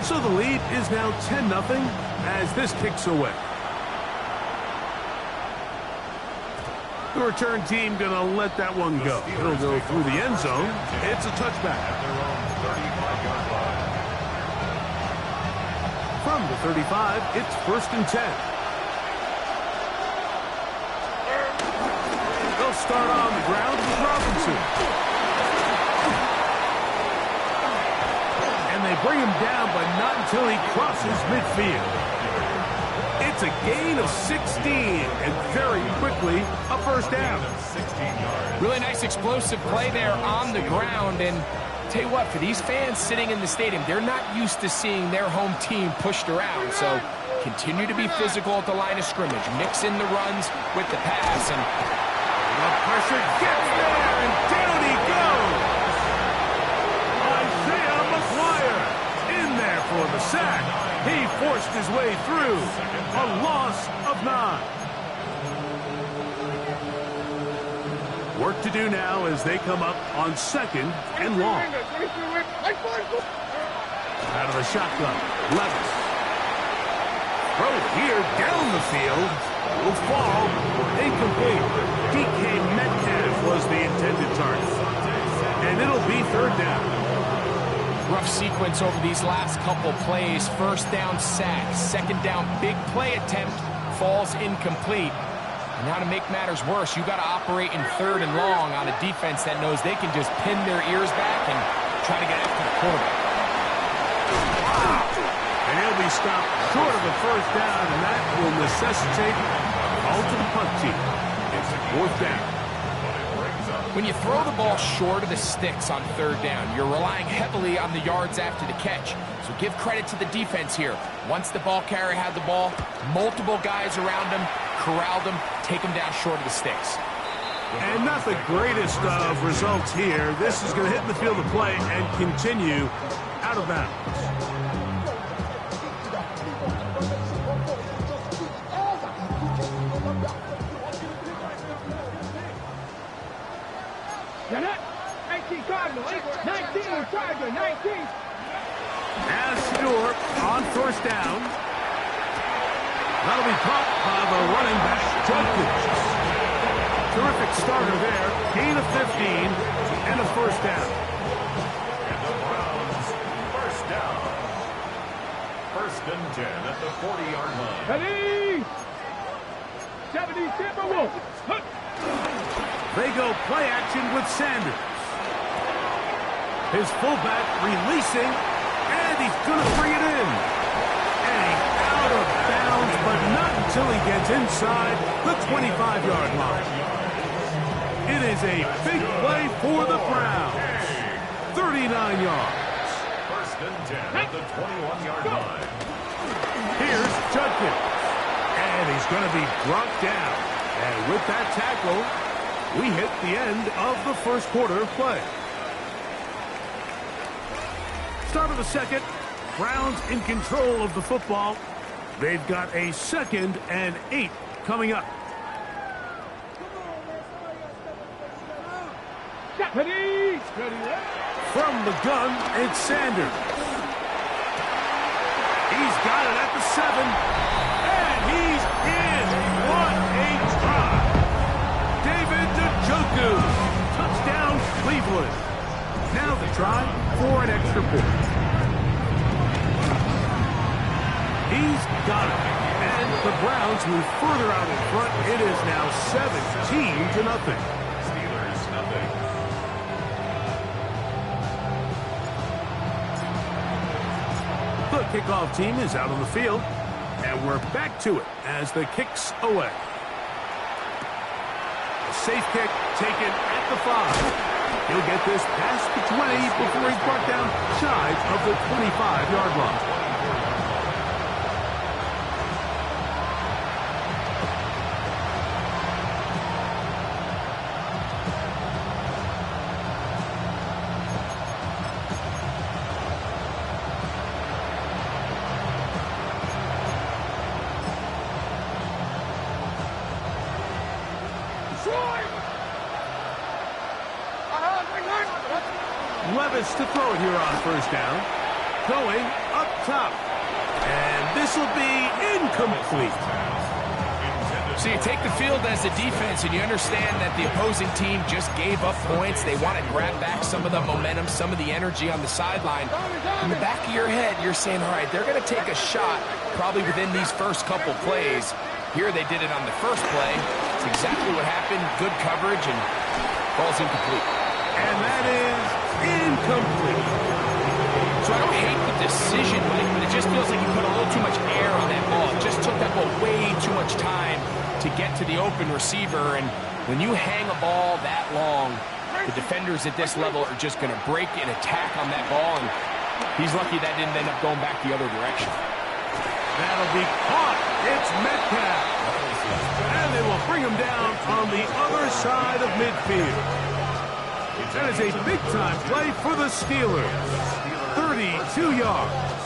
So the lead is now 10-0 as this kicks away. The return team going to let that one go. It'll go through the end zone. It's a touchback. From the 35, it's 1st and 10. They'll start on the ground with Robinson. And they bring him down, but not until he crosses midfield. It's a gain of 16, and very quickly, a first down. Really nice explosive play there on the ground, and tell you what, for these fans sitting in the stadium, they're not used to seeing their home team pushed around, so continue to be physical at the line of scrimmage. Mix in the runs with the pass, and the pressure gets there, and down he goes. Isaiah McGuire in there for the sack. He forced his way through. A loss of 9. Work to do now as they come up on 2nd and long. Out of the shotgun, Levis. Throw here down the field. Will fall. Incomplete. DK Metcalf was the intended target. And it'll be 3rd down. Rough sequence over these last couple plays. 1st down sack, 2nd down big play attempt, falls incomplete. And now to make matters worse, you got to operate in 3rd and long on a defense that knows they can just pin their ears back and try to get after the quarterback. And he'll be stopped short of the 1st down, and that will necessitate a call to the punt team. It's 4th down. When you throw the ball short of the sticks on 3rd down, you're relying heavily on the yards after the catch. So give credit to the defense here. Once the ball carrier had the ball, multiple guys around him, corralled him, take him down short of the sticks. And not the greatest of results here. This is going to hit in the field of play and continue out of bounds. As Stewart on 1st down. That'll be caught by the running back, Jenkins. Terrific starter there. Gain of 15 and a 1st down. And the Browns, 1st down. 1st and 10 at the 40-yard line. Ready? 77. They go play action with Sanders. His fullback releasing, and he's going to bring it in. And he's out of bounds, but not until he gets inside the 25-yard line. It is a big play for the Browns. 39 yards. 1st and 10 at the 21-yard line. Here's Judkins. And he's going to be brought down. And with that tackle, we hit the end of the 1st quarter of play. Start of the 2nd. Browns in control of the football. They've got a 2nd and 8 coming up. From the gun, it's Sanders. He's got it at the 7. And he's in. What a try. David Njoku. Touchdown, Cleveland. Now the try for an extra point. He's got it. And the Browns move further out in front. It is now 17-0. Steelers, nothing. The kickoff team is out on the field, and we're back to it as the kick's away. A safe kick taken at the 5. He'll get this past the 20 before he's brought down shy of the 25-yard line. Levis to throw it here on 1st down. Going up top. And this will be incomplete. So you take the field as a defense, and you understand that the opposing team just gave up points. They want to grab back some of the momentum, some of the energy on the sideline. In the back of your head, you're saying, all right, they're going to take a shot probably within these first couple plays. Here they did it on the first play. It's exactly what happened. Good coverage, and ball's incomplete. And that is incomplete. So I don't hate the decision, Mike, but it just feels like you put a little too much air on that ball. It just took that ball way too much time to get to the open receiver. And when you hang a ball that long, the defenders at this level are just going to break and attack on that ball. And he's lucky that didn't end up going back the other direction. That'll be caught. It's Metcalf. And they will bring him down on the other side of midfield. That is a big-time play for the Steelers. 32 yards.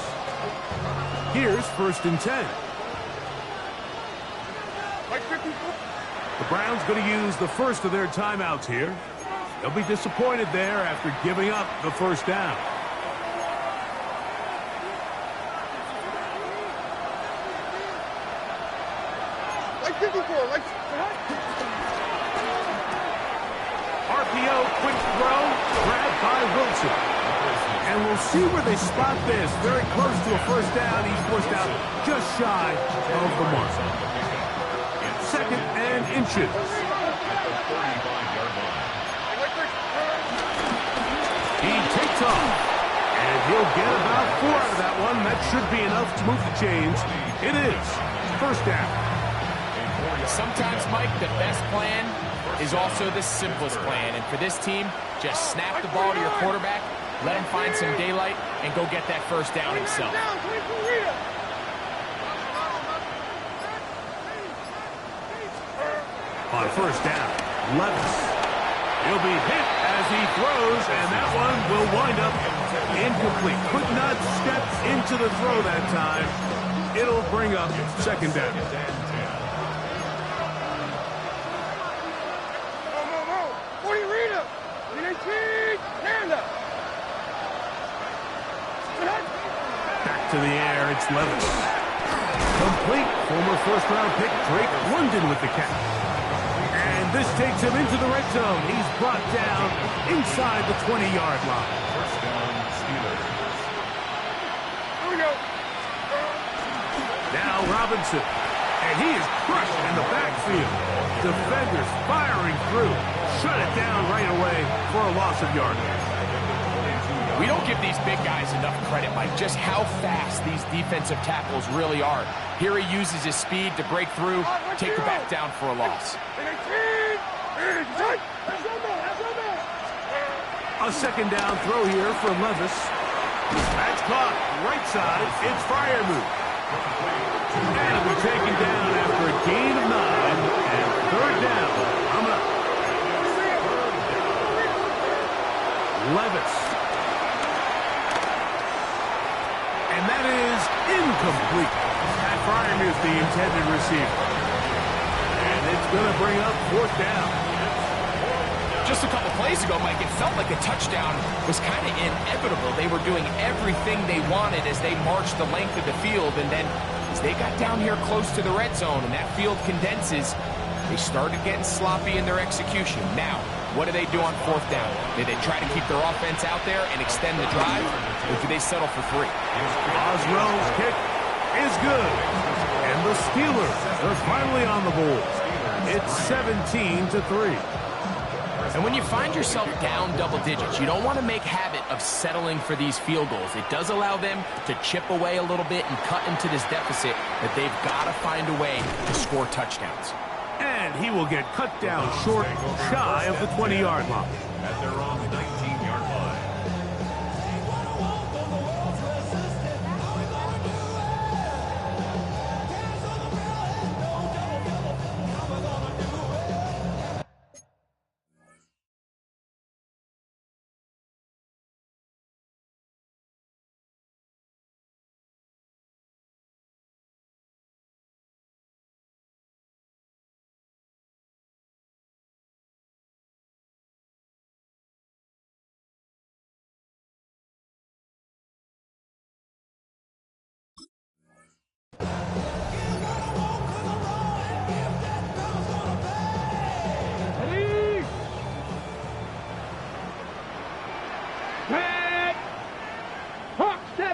Here's 1st and 10. The Browns going to use the first of their timeouts here. They'll be disappointed there after giving up the first down. RPO, quick throw, grabbed by Wilson. And we'll see where they spot this. Very close to a first down. He's forced out just shy of the mark. 2nd and inches. He takes off. And he'll get about 4 out of that one. That should be enough to move the chains. It is 1st down. Sometimes, Mike, the best plan is also the simplest plan. And for this team, just snap the ball to your quarterback, let him find some daylight, and go get that first down himself. On 1st down, Levis. He'll be hit as he throws, and that one will wind up incomplete. Could not step into the throw that time. It'll bring up 2nd down. Back to the air, it's Levis. Complete. Former 1st-round pick Drake London with the catch. And this takes him into the red zone. He's brought down inside the 20-yard line. 1st down, Steelers. Here we go. Now Robinson. And he is crushed in the backfield. Defenders firing through. Shut it down right away for a loss of yardage. We don't give these big guys enough credit, Mike, just how fast these defensive tackles really are. Here he uses his speed to break through, take the back down for a loss. A 2nd down throw here for Levis. That's caught. Right side. It's Freiermuth. And it'll be taken down after a gain of 9 and 3rd down. Coming up. Levis. And that is incomplete. Pat Freiermuth, the intended receiver. And it's going to bring up 4th down. Just a couple plays ago, Mike, it felt like a touchdown was kind of inevitable. They were doing everything they wanted as they marched the length of the field. And then as they got down here close to the red zone and that field condenses, they started getting sloppy in their execution. Now, what do they do on 4th down? Do they try to keep their offense out there and extend the drive, or do they settle for 3? Oswell's kick is good. And the Steelers are finally on the board. It's 17-3. And when you find yourself down double digits, you don't want to make habit of settling for these field goals. It does allow them to chip away a little bit and cut into this deficit, but they've got to find a way to score touchdowns. And he will get cut down short, shy of the 20-yard line. At their own 19-yard line.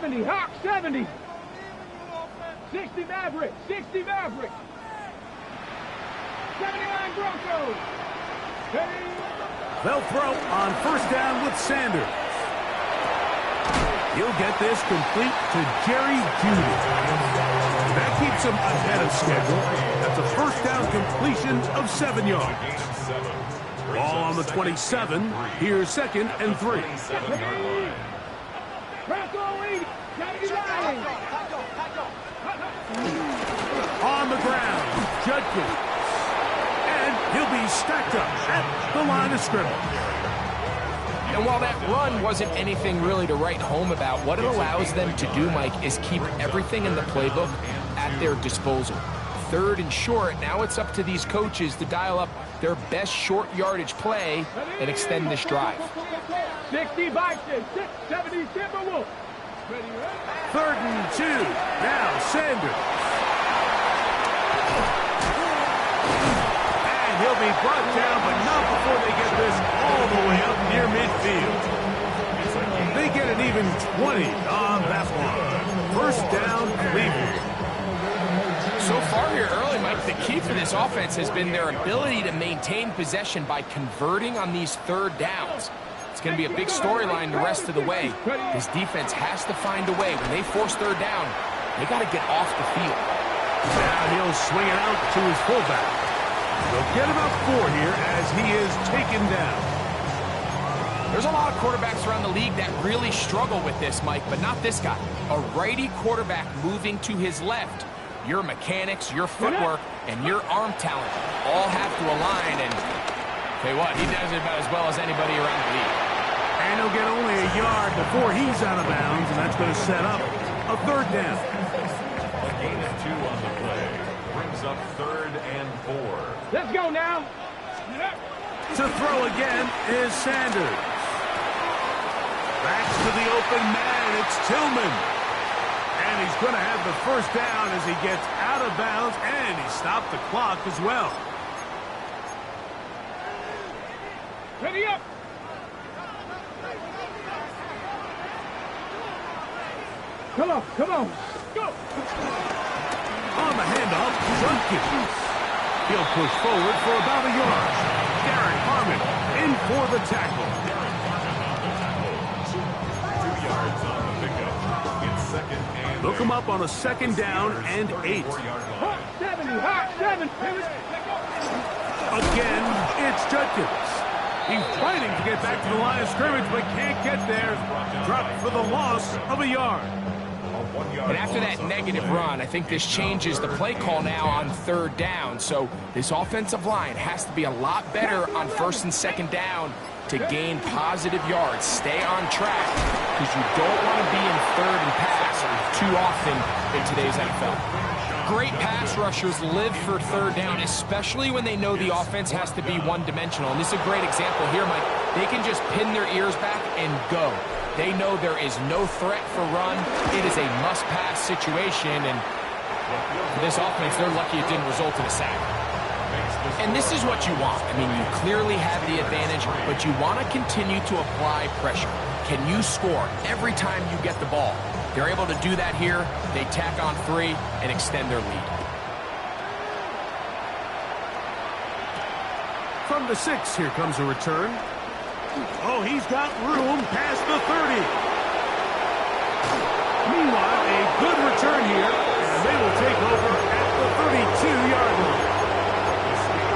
70, Hawk 70. 60 Maverick, 60 Maverick. 79 Broncos. They'll throw on first down with Sanders. He'll get this complete to Jerry Jeudy. That keeps him ahead of schedule. That's a first down completion of 7 yards. Ball on the 27. Here's 2nd and 3. On the ground, Judkins. And he'll be stacked up at the line of scrimmage. And while that run wasn't anything really to write home about, what it allows them to do, Mike, is keep everything in the playbook at their disposal. 3rd and short, now it's up to these coaches to dial up their best short yardage play and extend this drive. 60 Bison, 70 Timberwolves. 3rd and 2. Now Sanders. And he'll be brought down, but not before they get this all the way up near midfield. They get an even 20 on that one. First down, Cleveland. So far here early, Mike, the key for this offense has been their ability to maintain possession by converting on these 3rd downs. It's going to be a big storyline the rest of the way. This defense has to find a way. When they force 3rd down, they got to get off the field. Now he'll swing it out to his fullback. They'll get about 4 here as he is taken down. There's a lot of quarterbacks around the league that really struggle with this, Mike, but not this guy. A righty quarterback moving to his left. Your mechanics, your footwork, and your arm talent all have to align, and tell you what, he does it about as well as anybody around the league. And he'll get only a yard before he's out of bounds, and that's going to set up a 3rd down. A gain of 2 on the play brings up 3rd and 4. Let's go now. To throw again is Sanders. Backs to the open man. It's Tillman. And he's going to have the first down as he gets out of bounds, and he stopped the clock as well. Ready up. Come on, come on. Go. On the handoff, Judkins. He'll push forward for about a yard. Garrett Harmon in for the tackle. 2 yards on the pickup. It's 2nd and Look him up on a 2nd down and 8. Hawk 70, Hawk 7. Again, it's Judkins. He's fighting to get back to the line of scrimmage, but can't get there. Dropped for the loss of a yard. And after that negative run, I think this changes the play call now on 3rd down. So this offensive line has to be a lot better on 1st and 2nd down to gain positive yards. Stay on track, because you don't want to be in 3rd and pass too often in today's NFL. Great pass rushers live for 3rd down, especially when they know the offense has to be one-dimensional. And this is a great example here, Mike. They can just pin their ears back and go. They know there is no threat for run. It is a must-pass situation, and for this offense, they're lucky it didn't result in a sack. And this is what you want. I mean, you clearly have the advantage, but you want to continue to apply pressure. Can you score every time you get the ball? They're able to do that here. They tack on 3 and extend their lead. From the 6, here comes a return. Oh, he's got room past the 30. Meanwhile, a good return here, and they will take over at the 32-yard line.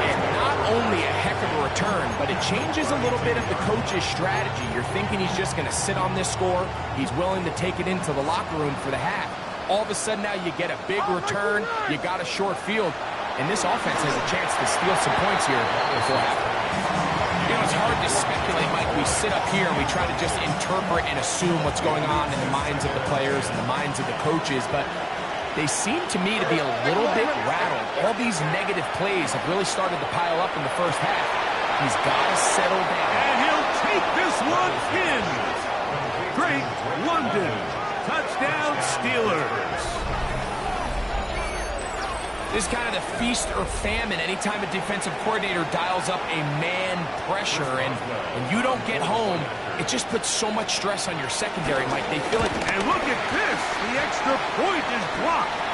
And not only a heck of a return, but it changes a little bit of the coach's strategy. You're thinking he's just going to sit on this score. He's willing to take it into the locker room for the half. All of a sudden now you get a big return, you got a short field, and this offense has a chance to steal some points here before half. You know, it's hard to speculate, Mike. We sit up here and we try to just interpret and assume what's going on in the minds of the players and the minds of the coaches, but they seem to me to be a little bit rattled. All these negative plays have really started to pile up in the first half. He's got to settle down. And he'll take this one in. Drake London. Touchdown, Steelers. This is kind of the feast or famine anytime a defensive coordinator dials up a man pressure. And when you don't get home, it just puts so much stress on your secondary, Mike. They feel like... And look at this. The extra point is blocked.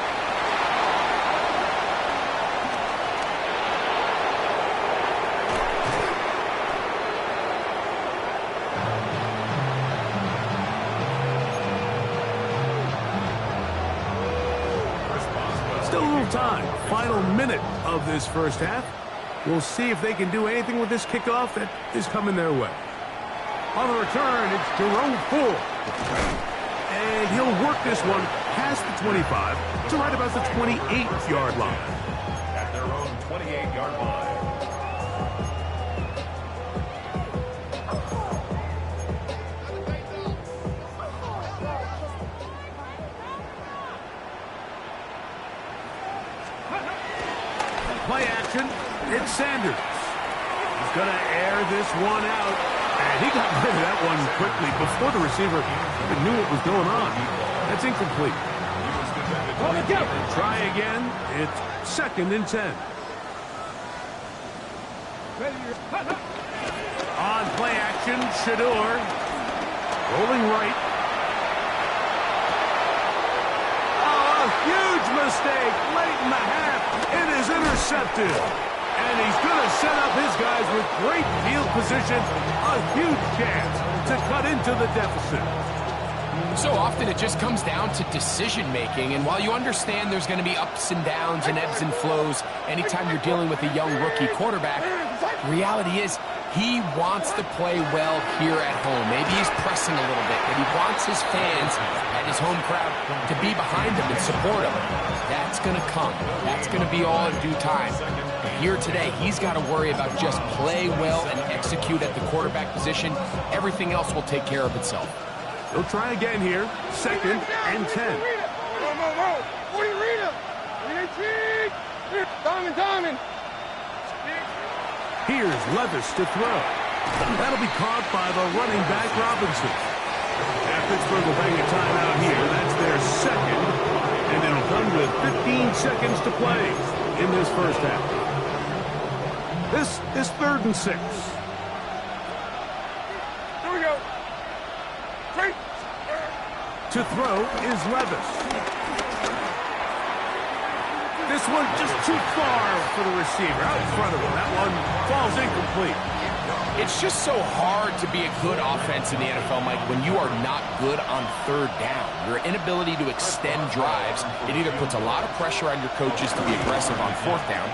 Still a little time. Final minute of this first half. We'll see if they can do anything with this kickoff that is coming their way. On the return, it's Jerome Ford. And he'll work this one past the 25 to right about the 28-yard line. At their own 28-yard line. Play action. It's Sanders. He's going to air this one out. And he got rid of that one quickly before the receiver even knew what was going on. That's incomplete. Try again. It's 2nd and 10. On play action, Shador. Rolling right. Oh, a huge mistake late in the half. It is intercepted. And he's going to set up his guys with great field position. A huge chance to cut into the deficit. So often it just comes down to decision-making, and while you understand there's going to be ups and downs and ebbs and flows anytime you're dealing with a young rookie quarterback, the reality is he wants to play well here at home. Maybe he's pressing a little bit, but he wants his fans and his home crowd to be behind him and support him. That's going to come. That's going to be all in due time. But here today, he's got to worry about just play well and execute at the quarterback position. Everything else will take care of itself. He'll try again here. 2nd and 10. Here's Levis to throw. That'll be caught by the running back, Robinson. And Pittsburgh will bang a timeout here. That's their 2nd. And it'll come with 15 seconds to play in this first half. This is 3rd and 6. Here we go. Great. To throw is Levis. This one just too far for the receiver. Out in front of him. That one falls incomplete. It's just so hard to be a good offense in the NFL, Mike, when you are not good on 3rd down. Your inability to extend drives, it either puts a lot of pressure on your coaches to be aggressive on 4th down,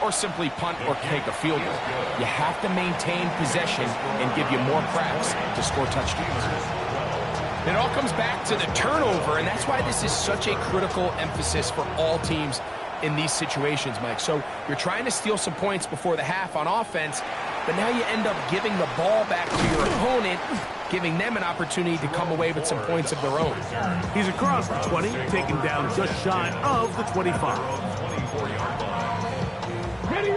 or simply punt or take a field goal. You have to maintain possession and give you more cracks to score touchdowns. It all comes back to the turnover, and that's why this is such a critical emphasis for all teams in these situations, Mike. So you're trying to steal some points before the half on offense, but now you end up giving the ball back to your opponent, giving them an opportunity to come away with some points of their own. He's across the 20, taken down just shy of the 25. Ready.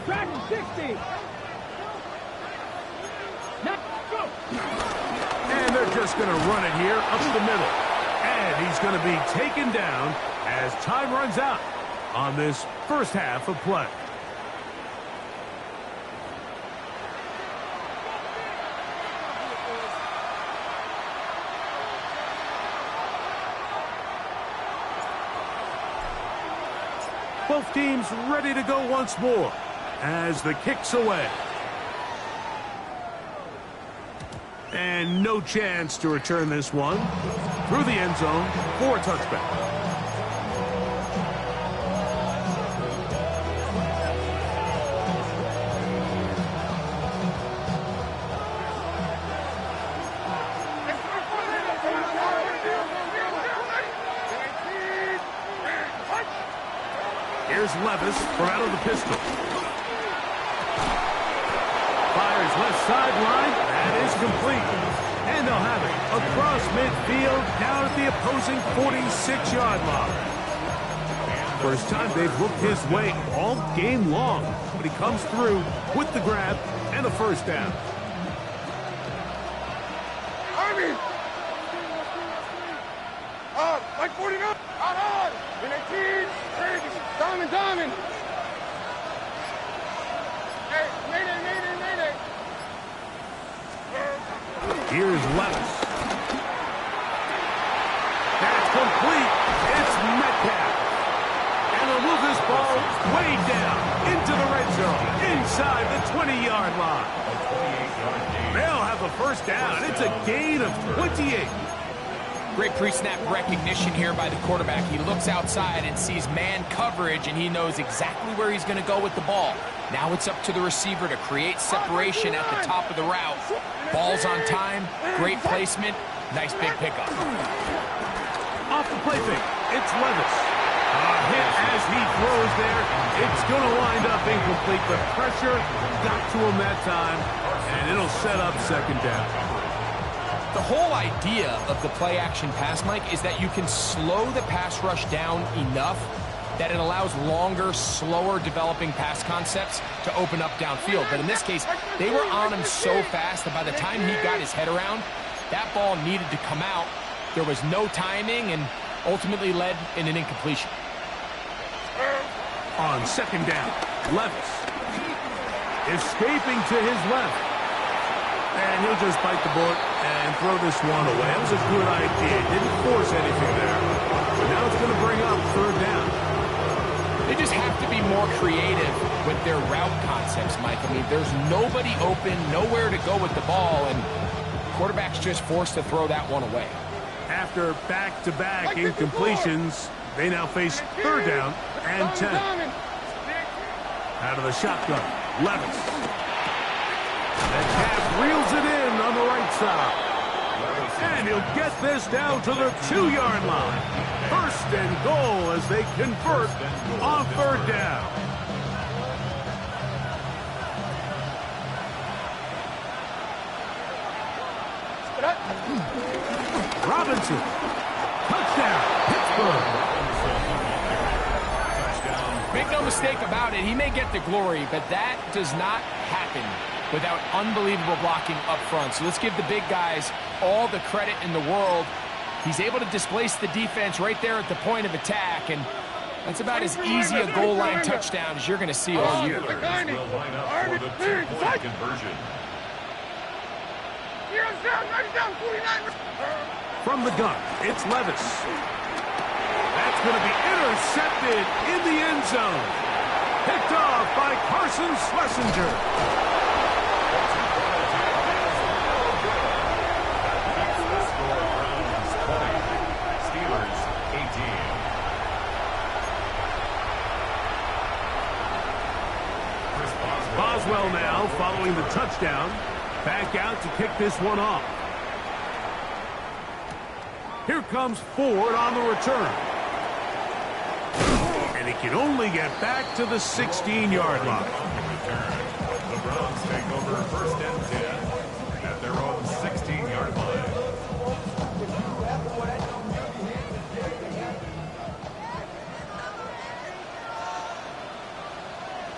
Track 60. Now, go. And they're just going to run it here up the middle. And he's going to be taken down as time runs out on this first half of play. Both teams ready to go once more as the kick's away. And no chance to return this one through the end zone for a touchback. Here's Levis from out of the pistol. Fires left sideline. That is complete. And they'll have it across midfield down at the opposing 46-yard line. First time they've looked his way all game long, but he comes through with the grab and a first down. Army! Like 49! On! In 18! Coming. Hey, mayday. Here's Levis. That's complete. It's Metcalf. And they'll move this ball way down into the red zone, inside the 20-yard line. They'll have a first down. It's a gain of 28. Great pre-snap recognition here by the quarterback. He looks outside and sees man coverage, and he knows exactly where he's going to go with the ball. Now it's up to the receiver to create separation at the top of the route. Ball's on time, great placement, nice big pickup. Off the play fake, it's Levis. A hit as he throws there. It's going to wind up incomplete. The pressure got to him that time, and it'll set up second down. The whole idea of the play-action pass, Mike, is that you can slow the pass rush down enough that it allows longer, slower developing pass concepts to open up downfield. But in this case, they were on him so fast that by the time he got his head around, that ball needed to come out. There was no timing and ultimately led in an incompletion. On second down, Levis escaping to his left. And he'll just bite the bullet and throw this one away. That was a good idea. Didn't force anything there. But now it's going to bring up third down. They just have to be more creative with their route concepts, Mike. I mean, there's nobody open, nowhere to go with the ball, and quarterback's just forced to throw that one away. After back-to-back incompletions, they now face third down and 10. Out of the shotgun, Levis. Metcalf reels it in on the right side. And he'll get this down to the 2-yard line. First and goal as they convert on third down. Robinson. Touchdown, Pittsburgh. Make no mistake about it, he may get the glory, but that does not happen without unbelievable blocking up front. So let's give the big guys all the credit in the world. He's able to displace the defense right there at the point of attack, and that's about as easy a goal line touchdown as you're going to see all year. From the gun, it's Levis. That's going to be intercepted in the end zone. Picked off by Carson Schlesinger. Boswell now following the touchdown. Back out to kick this one off. Here comes Ford on the return. And he can only get back to the 16-yard line. The Browns take over first and 10 at their own 16-yard line.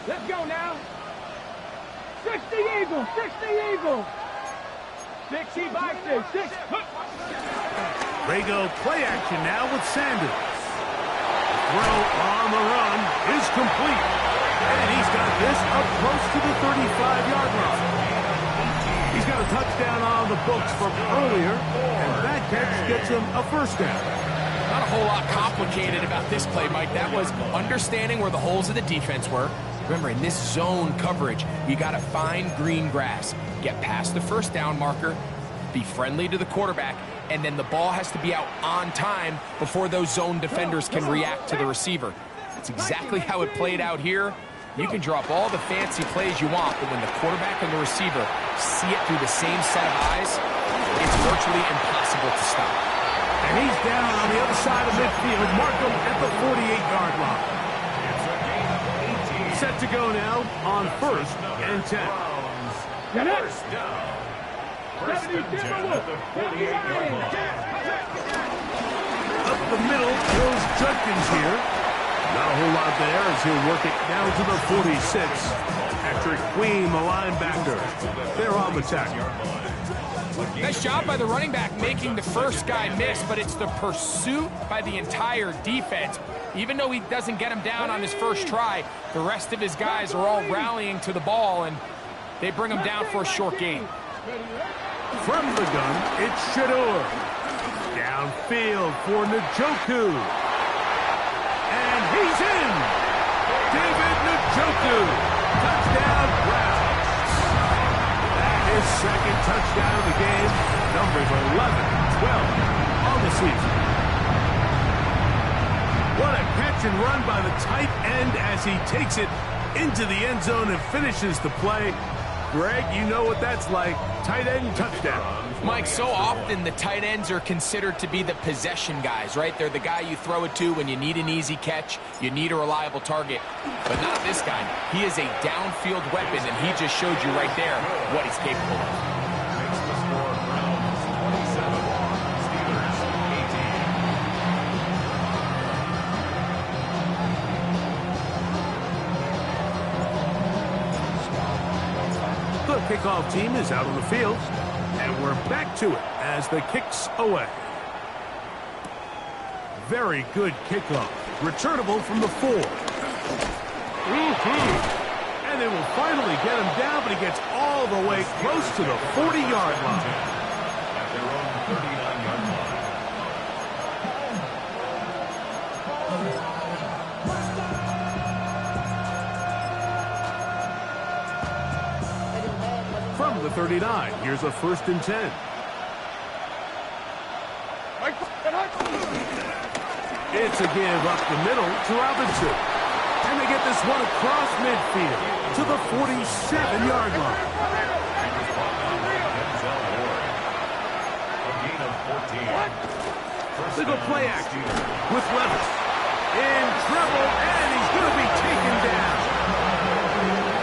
Let's go now. 60 Eagle, 60 Eagle. 60 by 6. They go play action now with Sanders. Throw on the run is complete. And he's got this up close to the 35-yard line. He's got a touchdown on the books from earlier, and that catch gets him a first down. Not a whole lot complicated about this play, Mike. That was understanding where the holes of the defense were. Remember, in this zone coverage, you got to find green grass, get past the first down marker, be friendly to the quarterback, and then the ball has to be out on time before those zone defenders can react to the receiver. That's exactly how it played out here. You can drop all the fancy plays you want, but when the quarterback and the receiver see it through the same set of eyes, it's virtually impossible to stop. And he's down on the other side of midfield. Mark him at the 48-yard line. Set to go now on first and 10. First down. First and 10 at the 48-yard line. Up the middle goes Judkins here. Not a whole lot there as he'll work it down to the 46. Patrick Queen, the linebacker. They're on the tackle. Nice job by the running back making the first guy miss, but it's the pursuit by the entire defense. Even though he doesn't get him down on his first try, the rest of his guys are all rallying to the ball, and they bring him down for a short gain. From the gun, it's Shador. Downfield for Njoku. And he's in. David Njoku. Touchdown, Browns. His second touchdown of the game. Numbers 11 and 12 on the season. What a catch and run by the tight end as he takes it into the end zone and finishes the play. Greg, you know what that's like. Tight end touchdown. Mike, so often the tight ends are considered to be the possession guys, right? They're the guy you throw it to when you need an easy catch, you need a reliable target. But not this guy. He is a downfield weapon, and he just showed you right there what he's capable of. Makes the score Browns 27, Steelers 18. The kickoff team is out on the field, and we're back to it as the kick's away. Very good kickoff. Returnable from the 4. And they will finally get him down, but he gets all the way close to the 40-yard line. At their own 39-yard line. From the 39, here's a 1st and 10. It's a give up the middle to Robinson. And they get this one across midfield to the 47-yard line. A gain of 14. They go play action with Levis. In trouble, and he's going to be taken down.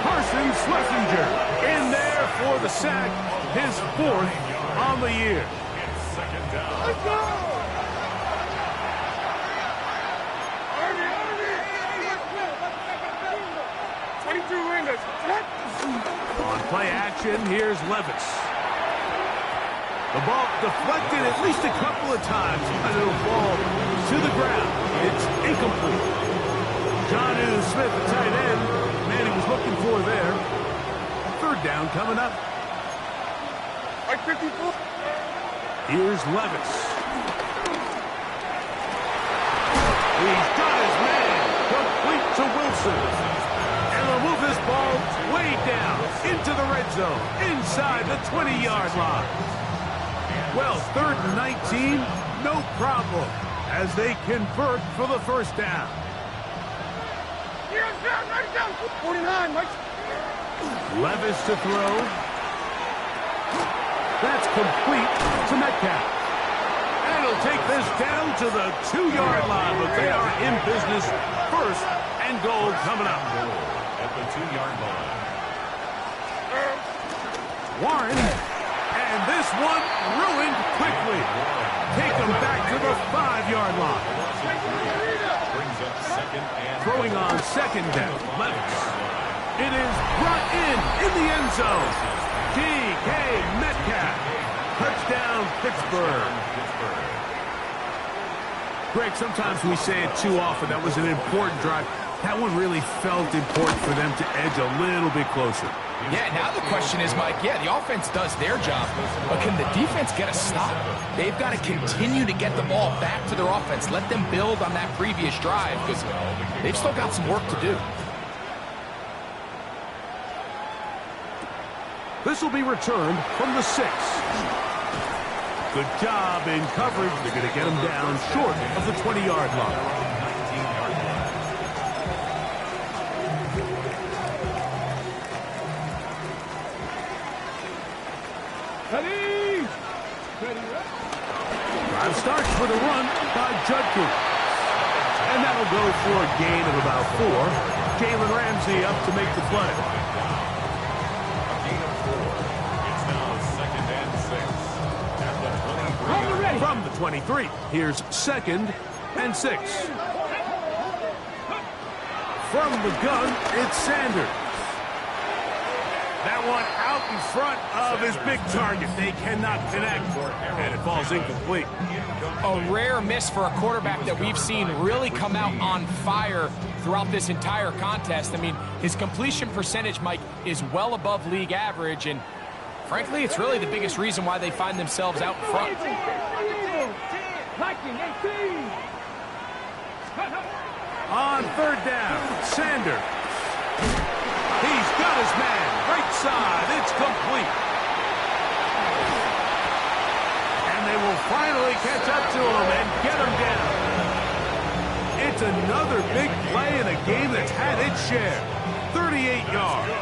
Carson Schlesinger in there for the sack, his 4th on the year. It's second down. Let's go! On play action, here's Levis. The ball deflected at least a couple of times, but it'll fall to the ground. It's incomplete. Jonnu Smith, the tight end, man he was looking for there. 3rd down coming up. Here's Levis. He's got his man. Complete to Wilson. And they'll move this ball way down into the red zone, inside the 20-yard line. Well, 3rd and 19, no problem, as they convert for the 1st down. 49, Mike. Levis to throw. That's complete to Metcalf. And he'll take this down to the 2-yard line, but they are in business. 1st and goal coming up. At the 2-yard line. Warren, and this one ruined quickly. Take him back to the 5-yard line. Brings up 2nd and Throwing on 2nd down, Levis. It is brought in the end zone. DK Metcalf. Touchdown, Pittsburgh. Greg, sometimes we say it too often. That was an important drive. That one really felt important for them to edge a little bit closer. Yeah, now the question is, Mike, yeah, the offense does their job, but can the defense get a stop? They've got to continue to get the ball back to their offense. Let them build on that previous drive, because they've still got some work to do. This will be returned from the 6. Good job in coverage. They're going to get him down short of the 20-yard line. 19-yard line. Drive starts with a run by Judkins. And that'll go for a gain of about 4. Jalen Ramsey up to make the play. A gain of 4. It's now 2nd and 6. At the 23. From the 23, here's 2nd and 6. From the gun, it's Sanders. That one out in front of his big target. They cannot connect, and it falls incomplete. A rare miss for a quarterback that we've seen really come out on fire throughout this entire contest. I mean, his completion percentage, Mike, is well above league average, and frankly, it's really the biggest reason why they find themselves out in front. On third down, Sanders. He's got his man. Right side. It's complete. And they will finally catch up to him and get him down. It's another big play in a game that's had its share. 38 yards.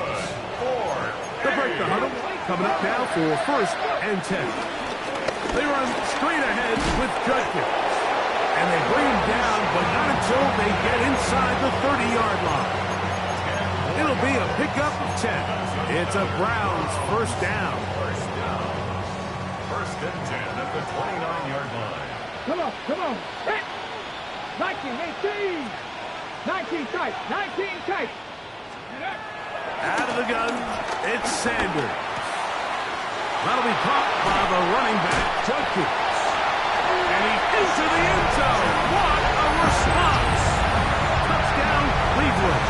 The break the huddle. Coming up now for 1st and 10. They run straight ahead with Judkins. And they bring him down, but not until they get inside the 30-yard line. It'll be a pickup of 10. It's a Browns 1st down. 1st and 10 at the 29-yard line. Come on. Hit. 19, 18. 19 tight. 19 tight. Out of the gun, it's Sanders. That'll be caught by the running back, Judkins. And he into the end zone. What a response. Touchdown, Cleveland.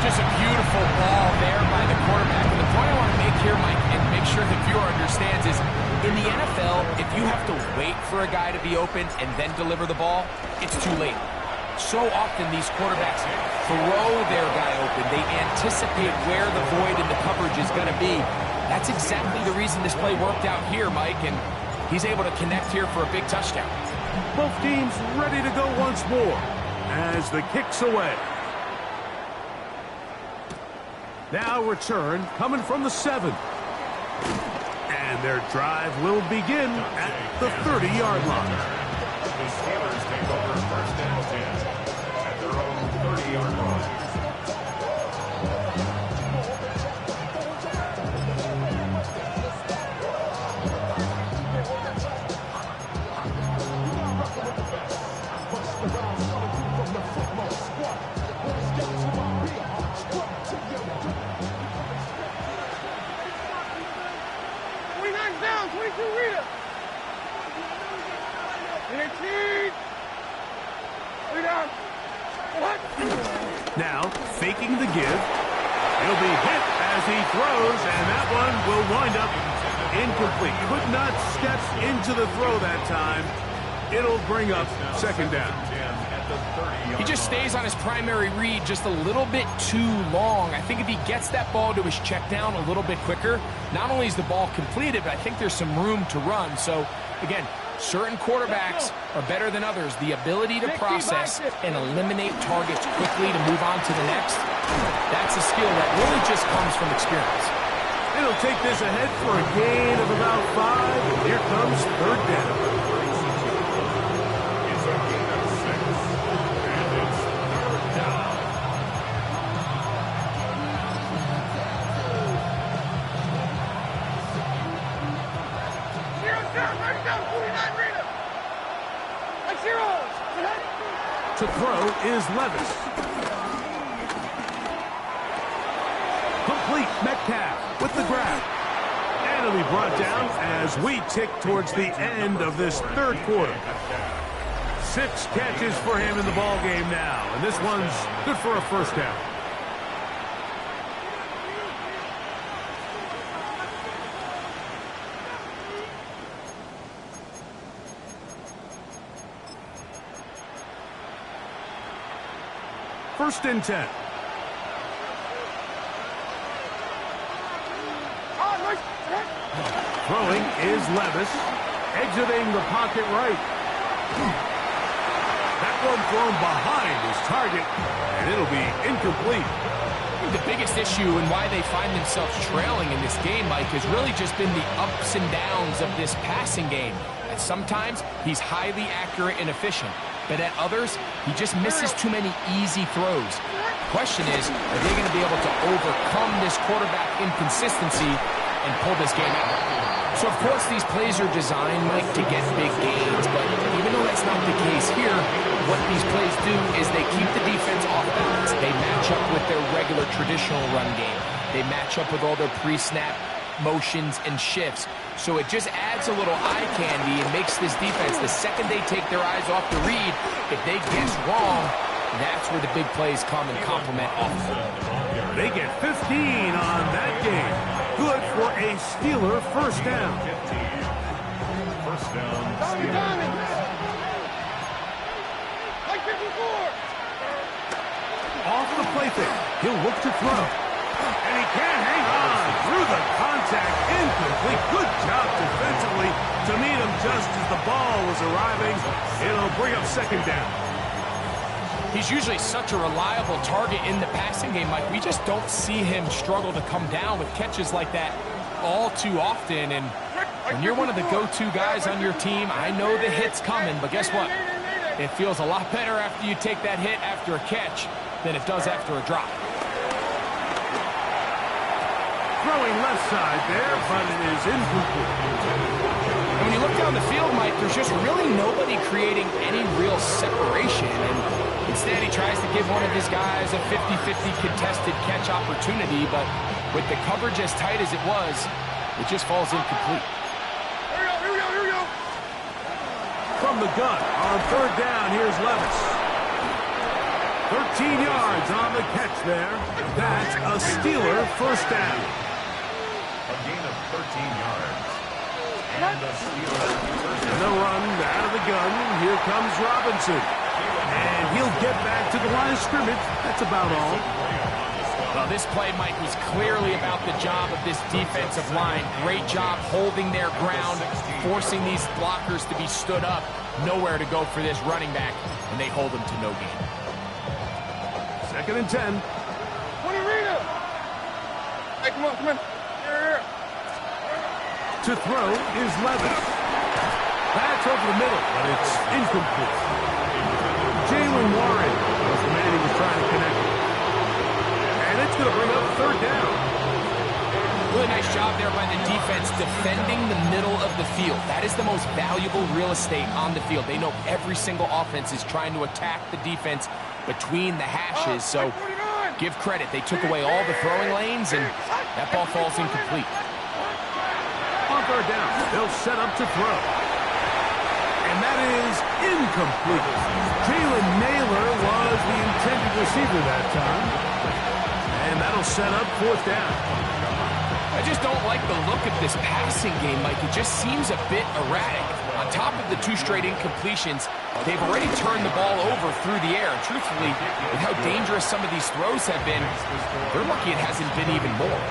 Just a beautiful ball there by the quarterback. And the point I want to make here, Mike, and make sure the viewer understands is, in the NFL, if you have to wait for a guy to be open and then deliver the ball, it's too late. So often these quarterbacks throw their guy open. They anticipate where the void in the coverage is going to be. That's exactly the reason this play worked out here, Mike, and he's able to connect here for a big touchdown. Both teams ready to go once more as the kick's away. Now return coming from the 7. And their drive will begin at the 30-yard line. The Steelers take over 1st and 10 at their own 30-yard line. Now, faking the give. He'll be hit as he throws, and that one will wind up incomplete. Could not step into the throw that time. It'll bring up 2nd down. He just stays on his primary read just a little bit too long. I think if he gets that ball to his check down a little bit quicker, not only is the ball completed, but I think there's some room to run. So, again, certain quarterbacks are better than others. The ability to process and eliminate targets quickly to move on to the next, that's a skill that really just comes from experience. It'll take this ahead for a gain of about 5. Here comes 3rd down. It's a gain of 6, and it's 3rd down. To throw is Levis. Complete. Metcalf with the grab. And it'll be brought down as we tick towards the end of this 3rd quarter. 6 catches for him in the ball game now, and this one's good for a 1st down. First and 10. Throwing is Levis. Exiting the pocket right. That one thrown behind his target, and it'll be incomplete. I think the biggest issue and why they find themselves trailing in this game, Mike, has really just been the ups and downs of this passing game. And sometimes he's highly accurate and efficient, but at others, he just misses too many easy throws. The question is, are they going to be able to overcome this quarterback inconsistency and pull this game out? So, of course, these plays are designed, Mike, to get big gains, but even though that's not the case here, what these plays do is they keep the defense off balance. They match up with their regular traditional run game. They match up with all their pre-snap motions and shifts. So it just adds a little eye candy and makes this defense, the second they take their eyes off the read, if they guess wrong, that's where the big plays come and complement offense. They get 15 on that game. Good for a Steeler first down. 15. First down, Steelers. Like 54. Off the play fake. He'll look to throw. And he can't hang on. Through the contact. Incomplete. Good job defensively to meet him just as the ball was arriving. It'll bring up second down. He's usually such a reliable target in the passing game, Mike. We just don't see him struggle to come down with catches like that all too often. And when you're one of the go-to guys on your team, I know the hit's coming, but guess what? It feels a lot better after you take that hit after a catch than it does after a drop. Throwing left side there, but it is incomplete. And when you look down the field, Mike, there's just really nobody creating any real separation. And instead, he tries to give one of his guys a 50-50 contested catch opportunity, but with the coverage as tight as it was, it just falls incomplete. Here we go. From the gun on third down, here's Levis. 13 yards on the catch there. That's a Steeler first down. A gain of 13 yards. And the Steelers first And the run out of the gun. Here comes Robinson. And he'll get back to the line of scrimmage. That's about all. Well, this play, Mike, was clearly about the job of this defensive line. Great job holding their ground, forcing these blockers to be stood up. Nowhere to go for this running back, and they hold him to no gain. Second and 10. What do you read it? Hey, come on. Here. To throw is Levis. That's over the middle, but it's incomplete. Jalen Warren was the man he was trying to connect with. And it's going to bring up third down. Really nice job there by the defense defending the middle of the field. That is the most valuable real estate on the field. They know every single offense is trying to attack the defense between the hashes, so give credit. They took away all the throwing lanes, and that ball falls incomplete. On third down, they'll set up to throw. And that is incomplete. Jalen Naylor was the intended receiver that time. And that'll set up fourth down. I just don't like the look of this passing game, Mike. It just seems a bit erratic. On top of the 2 straight incompletions, they've already turned the ball over through the air. And truthfully, with how dangerous some of these throws have been, they're lucky it hasn't been even more.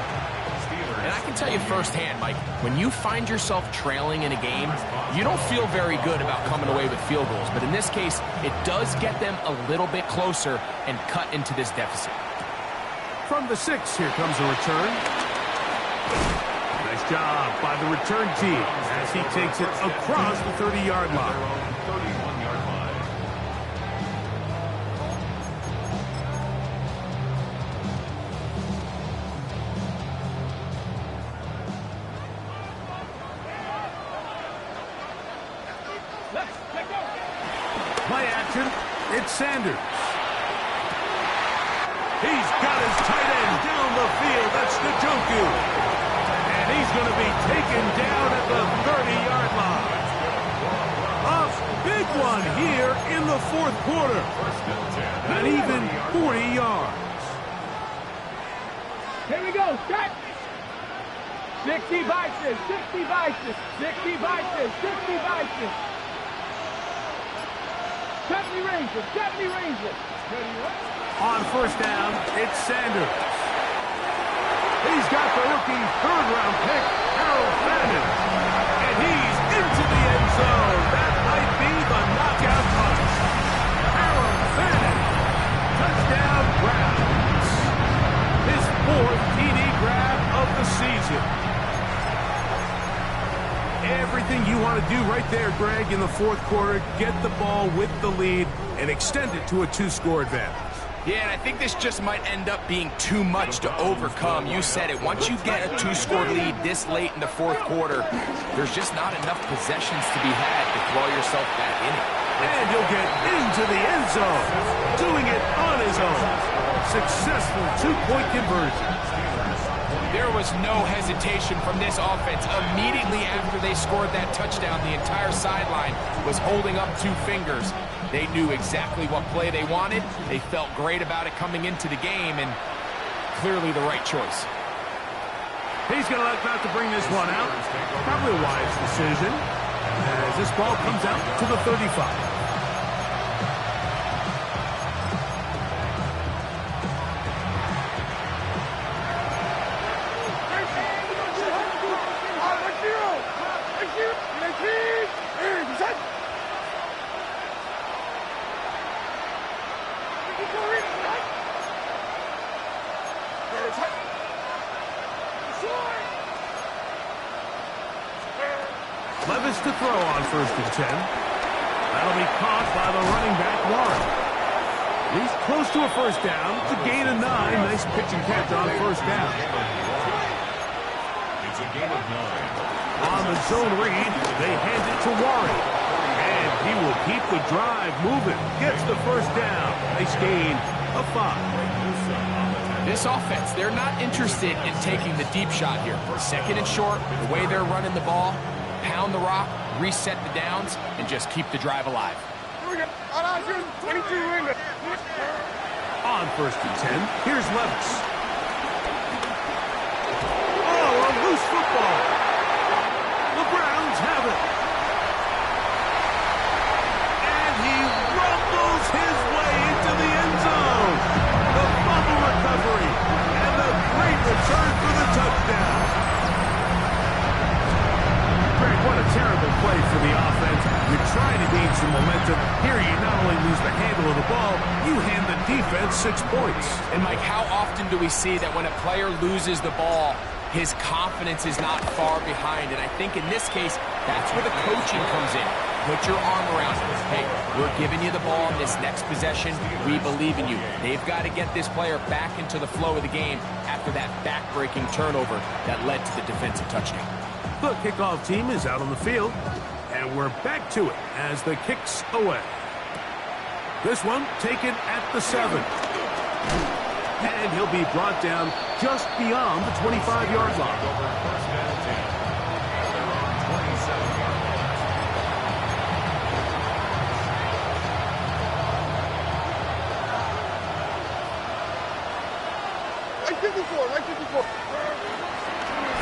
And I can tell you firsthand, Mike, when you find yourself trailing in a game, you don't feel very good about coming away with field goals. But in this case, it does get them a little bit closer and cut into this deficit. From the 6, here comes a return. Nice job by the return team as he takes it across the 30-yard line. 31-yard line. Play action, it's Sanders. He's got his tight end down the field. That's Njoku. And he's going to be taken down at the 30-yard line. A big one here in the fourth quarter. Not even 40 yards. Here we go. Start. 60 vices. 60 vices. 60 vices. 60 vices. 70 Rangers. 70 Rangers. On first down, it's Sanders. He's got the rookie third-round pick, Harold Fannin. And he's into the end zone. That might be the knockout punch. Harold Fannin. Touchdown Browns. His 4th TD grab of the season. Everything you want to do right there, Greg, in the fourth quarter, get the ball with the lead and extend it to a 2-score advantage. Yeah, and I think this just might end up being too much to overcome. You said it. Once you get a 2-score lead this late in the fourth quarter, there's just not enough possessions to be had to throw yourself back in it. And he'll get into the end zone, doing it on his own. Successful two-point conversion. There was no hesitation from this offense. Immediately after they scored that touchdown, the entire sideline was holding up 2 fingers. They knew exactly what play they wanted. They felt great about it coming into the game, and clearly the right choice. He's going to look not to bring this one out. Probably a wise decision, as this ball comes out to the 35. Levis to throw on 1st and 10. That'll be caught by the running back, Warren. He's close to a first down. It's a gain of 9. Nice pitch and catch on 1st down. It's a gain of 9. On the zone read, they hand it to Warren. And he will keep the drive moving. Gets the first down. Nice gain of 5. This offense, they're not interested in taking the deep shot here. 2nd and short, the way they're running the ball, pound the rock, reset the downs, and just keep the drive alive. On 1st and 10, here's Levis. Oh, a loose football. The Browns have it. And he rumbles his way into the end zone. The fumble recovery and the great return for the touchdown. Greg, what a terrible play for the offense. You're trying to gain some momentum. Here you not only lose the handle of the ball, you hand the defense 6 points. And Mike, how often do we see that when a player loses the ball, his confidence is not far behind? And I think in this case, that's where the coaching comes in. Put your arm around him. Hey, we're giving you the ball in this next possession. We believe in you. They've got to get this player back into the flow of the game after that back-breaking turnover that led to the defensive touchdown. The kickoff team is out on the field, and we're back to it as the kick's away. This one taken at the 7. And he'll be brought down just beyond the 25-yard line.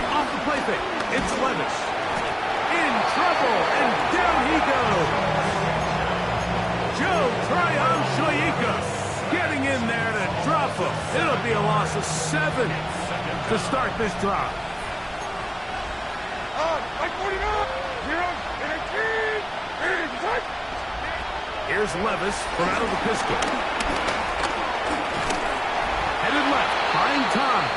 Off the play fake, it's Levis. In trouble, and down he goes. Joe Tryon-Shoyinka getting in there to drop him. It'll be a loss of 7 to start this drive. Here's Levis from out of the pistol. Headed left, buying time.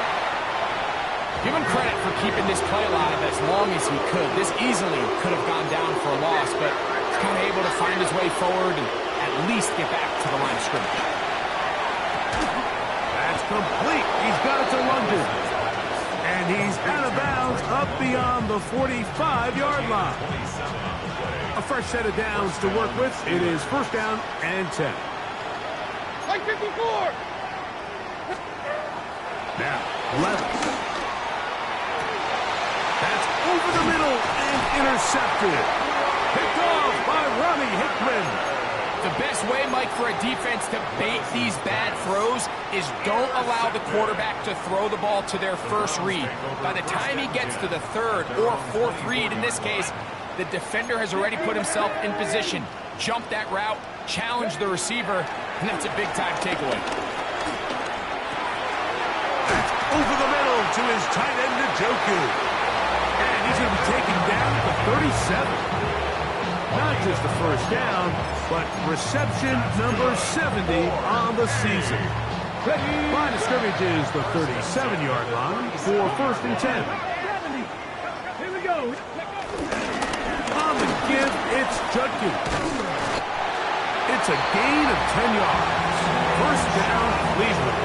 Give him credit for keeping this play alive as long as he could. This easily could have gone down for a loss, but he's kind of able to find his way forward and at least get back to the line of scrimmage. That's complete. He's got it to London. And he's out of bounds up beyond the 45-yard line. A fresh set of downs to work with. It is 1st down and 10. Like 54! Now, Levis. That's over the middle and intercepted. Picked off by Ronnie Hickman. The best way, Mike, for a defense to bait these bad throws is don't allow the quarterback to throw the ball to their first read. By the time he gets to the 3rd or 4th read, in this case, the defender has already put himself in position, jump that route, challenge the receiver, and that's a big-time takeaway. That's over the middle to his tight end, Njoku. And he's going to be taken down at the 37. Not just the first down, but reception number 70 on the season. Line of scrimmage is the 37-yard line for 1st and 10. 70. Here we go. On the give, it's Judkins. It's a gain of 10 yards. First down, Cleveland.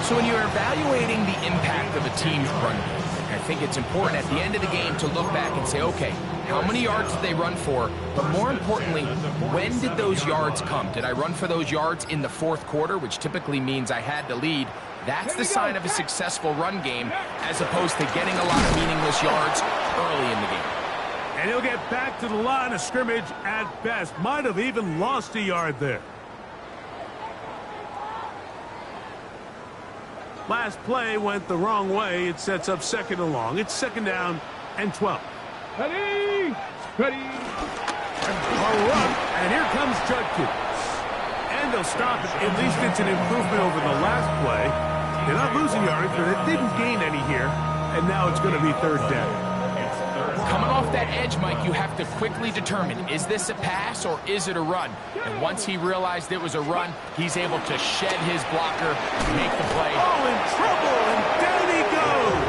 So when you're evaluating the impact of a team's run game, I think it's important at the end of the game to look back and say, okay, how many yards did they run for? But more importantly, when did those yards come? Did I run for those yards in the fourth quarter, which typically means I had to lead? That's the sign of a successful run game, as opposed to getting a lot of meaningless yards early in the game. And he'll get back to the line of scrimmage at best. Might have even lost a yard there. Last play went the wrong way. It sets up second and long. It's second down and 12. Ready? Ready? A run, and here comes Judkins. And they'll stop it. At least it's an improvement over the last play. They're not losing yards, but it didn't gain any here. And now it's going to be third down. Coming off that edge, Mike, you have to quickly determine, is this a pass or is it a run? And once he realized it was a run, he's able to shed his blocker, make the play. Oh, in trouble, and down he goes.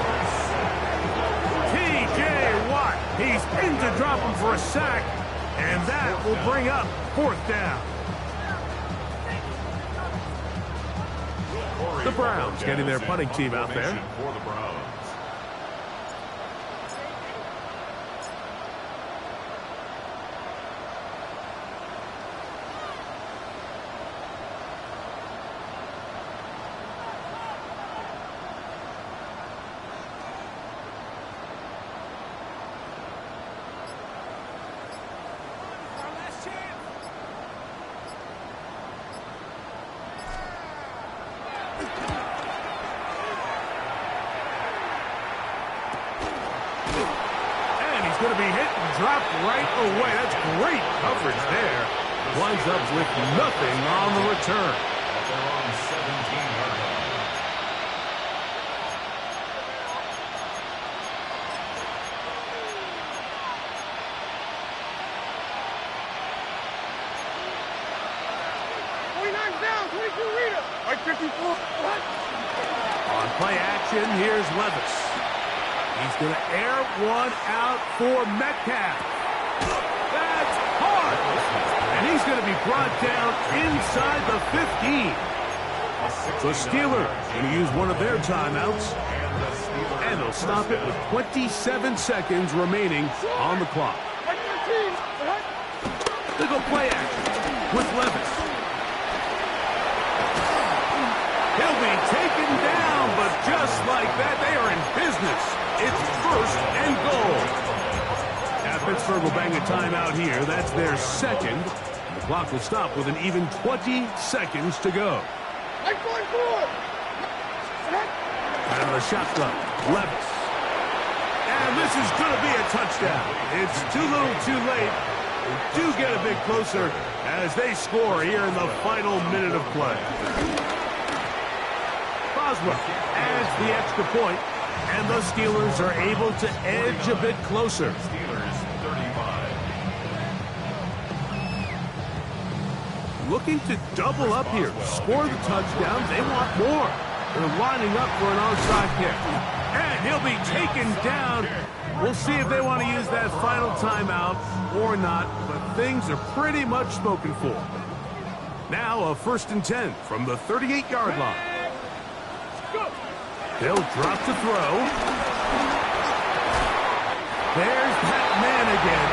T.J. Watt, he's pinned to drop him for a sack, and that will bring up fourth down. The Browns getting their punting team out there. For the Browns. Going to be hit and dropped right away. That's great coverage there. Winds up with nothing on the return. They're on 17-yard line. Down, 22 Rita. Like 54. What? On play action, here's Levis. He's going to air one out for Metcalf. That's hard. And he's going to be brought down inside the 15. So Steelers going to use one of their timeouts. And they'll stop it with 27 seconds remaining on the clock. They go play action with Levis. He'll be taken down, but just like that, they are in business. It's first and goal. Now Pittsburgh will bang a timeout here. That's their second. The clock will stop with an even 20 seconds to go. And the shotgun, Levis. And this is going to be a touchdown. It's too little too late. They do get a bit closer as they score here in the final minute of play. Boswell adds the extra point, and the Steelers are able to edge a bit closer. Steelers 35. Looking to double up here, score the touchdown. They want more. They're lining up for an onside kick. And he'll be taken down. We'll see if they want to use that final timeout or not, but things are pretty much spoken for. Now a 1st and 10 from the 38-yard line. They'll drop to throw. There's that man again.